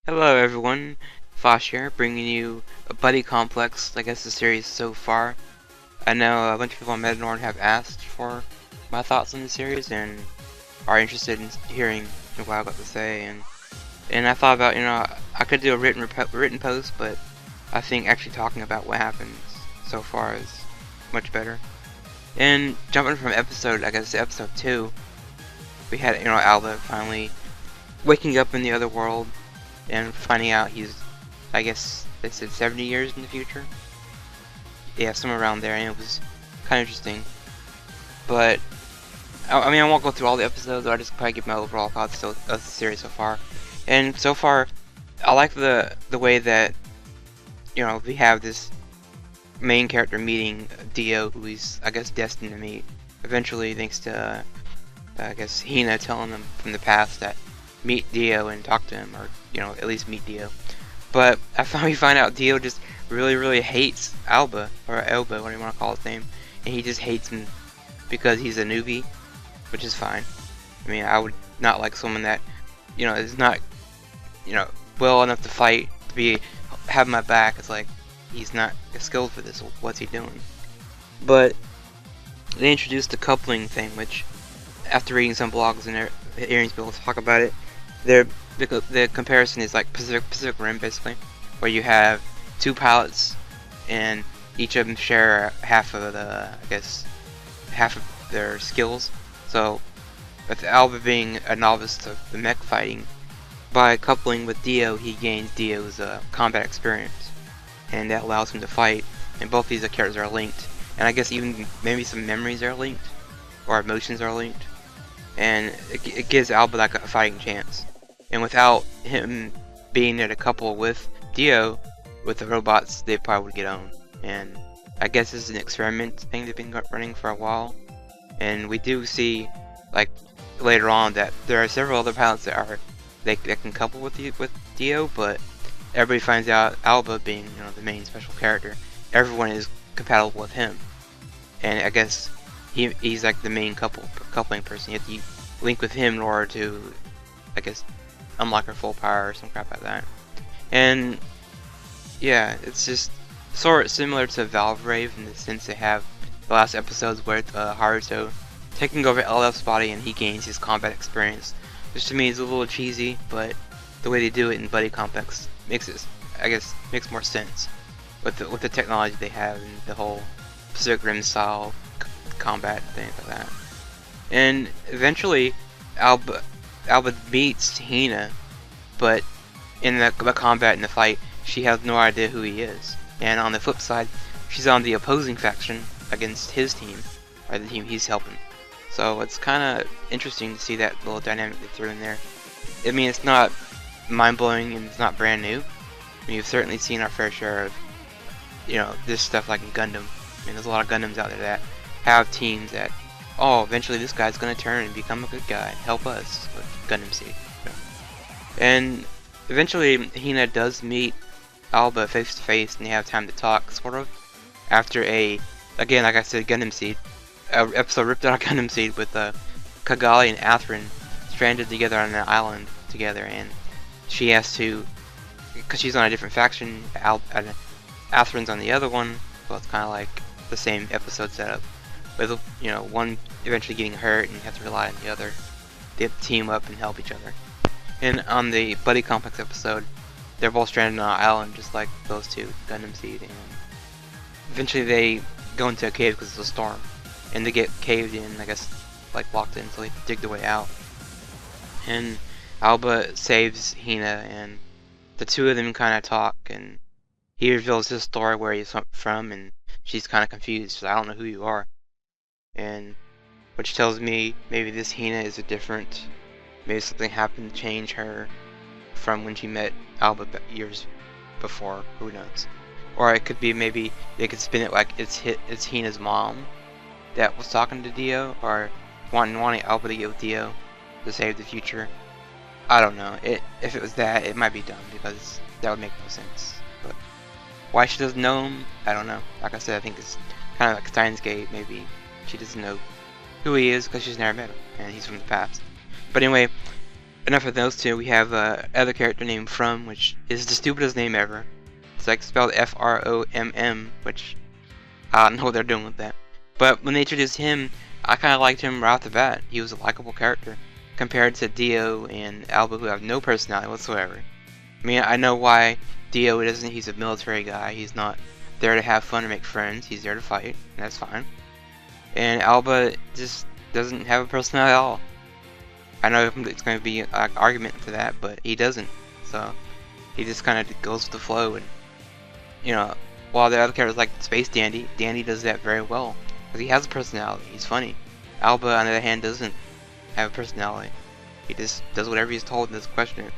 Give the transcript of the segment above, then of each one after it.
Hello everyone, Fosh here, bringing you a Buddy Complex, I guess the series so far. I know a bunch of people on Metanord have asked for my thoughts on the series and are interested in hearing what I've got to say, and I thought about, I could do a written post, but I think actually talking about what happens so far is much better. And jumping from I guess to episode 2, we had, Alba finally waking up in the other world and finding out he's, I guess they said 70 years in the future. Yeah, somewhere around there, and it was kind of interesting. But I mean, I won't go through all the episodes. I'll just probably give my overall thoughts of the series so far. And so far, I like the way that we have this main character meeting Dio, who he's I guess destined to meet eventually, thanks to I guess Hina telling him from the past that meet Dio and talk to him, or at least meet Dio. But I finally find out Dio just really hates Alba, or Elba, whatever you want to call his name, and he just hates him because he's a newbie, which is fine. I mean, I would not like someone that is not well enough to fight to have my back. It's like he's not skilled for this. What's he doing? But they introduced the coupling thing, which after reading some blogs and hearing people talk about it, the comparison is like Pacific Rim, basically, where you have two pilots and each of them share half of half of their skills. So with Alba being a novice to the mech fighting, by coupling with Dio, he gains Dio's combat experience, and that allows him to fight. And both these characters are linked, and I guess even maybe some memories are linked, or emotions are linked, and it gives Alba like a fighting chance. And without him being there to couple with Dio, with the robots, they probably would get owned. And I guess this is an experiment thing they've been running for a while. And we do see, like, later on that there are several other pilots that can couple with Dio, but everybody finds out Alba being, the main special character, everyone is compatible with him. And I guess he's like the main coupling person. You have to link with him in order to, I guess, unlock her full power or some crap like that. And yeah, it's just sort of similar to Valvrave in the sense they have the last episodes where Haruto taking over LF's body and he gains his combat experience, which to me is a little cheesy, but the way they do it in Buddy Complex makes it, I guess, makes more sense with the technology they have and the whole Pacific Rim style combat and things like that. And eventually, Alba meets Hina, but in the combat in the fight, she has no idea who he is. And on the flip side, she's on the opposing faction against his team, or the team he's helping. So it's kind of interesting to see that little dynamic they threw in there. I mean, it's not mind-blowing and it's not brand new. I mean, you've certainly seen our fair share of, this stuff like in Gundam. I mean, there's a lot of Gundams out there that have teams that, oh, eventually this guy's gonna turn and become a good guy, help us with Gundam Seed. And eventually, Hina does meet Alba face to face, and they have time to talk, sort of. After again, like I said, Gundam Seed, episode ripped out of Gundam Seed with Cagalli and Athrun stranded together on an island together, and she has to, because she's on a different faction, Athrun's on the other one. Well, it's kind of like the same episode setup, with one eventually getting hurt and you have to rely on the other. They have to team up and help each other. And on the Buddy Complex episode, they're both stranded on an island, just like those two, Gundam Seed, and eventually they go into a cave because of a storm, and they get caved in, I guess, like locked in, so they dig their way out. And Alba saves Hina, and the two of them kind of talk, and he reveals his story, where he's from, and she's kind of confused. She's like, I don't know who you are. And which tells me maybe this Hina is maybe something happened to change her from when she met Alba years before. Who knows? Or it could be maybe they could spin it like it's Hina's mom that was talking to Dio, or wanting Alba to get with Dio to save the future. I don't know. If it was that, it might be dumb because that would make no sense. But why she doesn't know him, I don't know. Like I said, I think it's kind of like Steins Gate. Maybe she doesn't know who he is because she's never met him, and he's from the past. But anyway, enough of those two. We have other character named From, which is the stupidest name ever. It's like spelled F-R-O-M-M, which I don't know what they're doing with that. But when they introduced him, I kind of liked him right off the bat. He was a likable character compared to Dio and Alba, who have no personality whatsoever. I mean, I know why Dio doesn't. He's a military guy. He's not there to have fun or make friends. He's there to fight, and that's fine. And Alba just doesn't have a personality at all. I know it's going to be an argument for that, but he doesn't. So he just kind of goes with the flow, and you know, while the other characters like Space Dandy, Dandy does that very well because he has a personality. He's funny. Alba, on the other hand, doesn't have a personality. He just does whatever he's told and doesn't question it.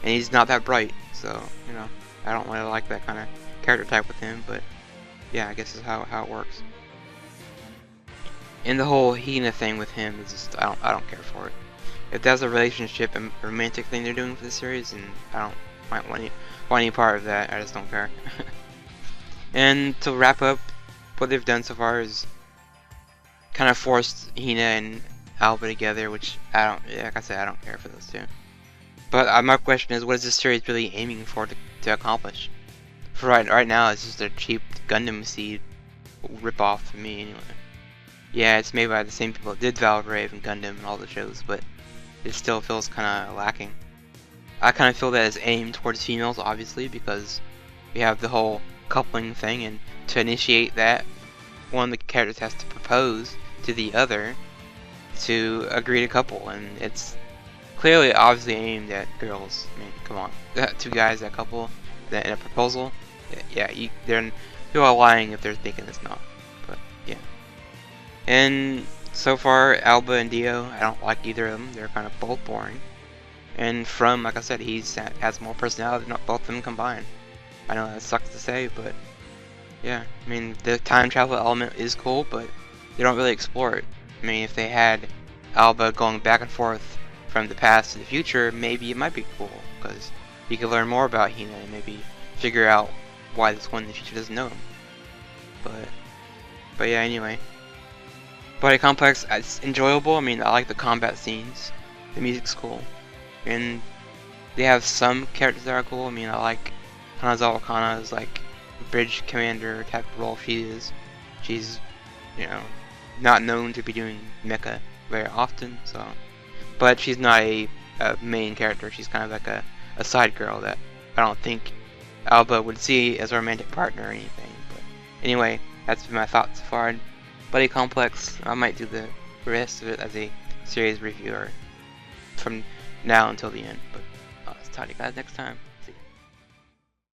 And he's not that bright, so you know, I don't really like that kind of character type with him. But yeah, I guess is how it works. And the whole Hina thing with him is just I don't care for it. If that's a relationship and romantic thing they're doing for the series, and I don't want any part of that. I just don't care. And to wrap up, what they've done so far is kind of forced Hina and Alba together, which like I said, I don't care for those two. But my question is, what is this series really aiming for to accomplish? For right now, it's just a cheap Gundam Seed ripoff for me, anyway. Yeah, it's made by the same people that did Valbrave and Gundam and all the shows, but it still feels kind of lacking. I kind of feel that it's aimed towards females, obviously, because we have the whole coupling thing, and to initiate that, one of the characters has to propose to the other to agree to couple, and it's clearly obviously aimed at girls. I mean, come on, two guys that couple in a proposal, yeah, they're all lying if they're thinking it's not. But yeah, and so far Alba and Dio, I don't like either of them. They're kind of both boring. And From, like I said, he has more personality than both of them combined. I know that sucks to say, but yeah, I mean, the time travel element is cool, but they don't really explore it. I mean, if they had Alba going back and forth from the past to the future, maybe it might be cool, because you could learn more about Hina and maybe figure out why this one in the future doesn't know him. But yeah, anyway. Body Complex, it's enjoyable. I mean, I like the combat scenes. The music's cool. And they have some characters that are cool. I mean, I like Hanazawa Kana's like bridge commander type role she is. She's, you know, not known to be doing mecha very often, so. But she's not a main character. She's kind of like a side girl that I don't think Alba would see as a romantic partner or anything. But anyway, that's been my thoughts so far. Body Complex, I might do the rest of it as a series reviewer from now until the end. But I'll talk to you guys next time.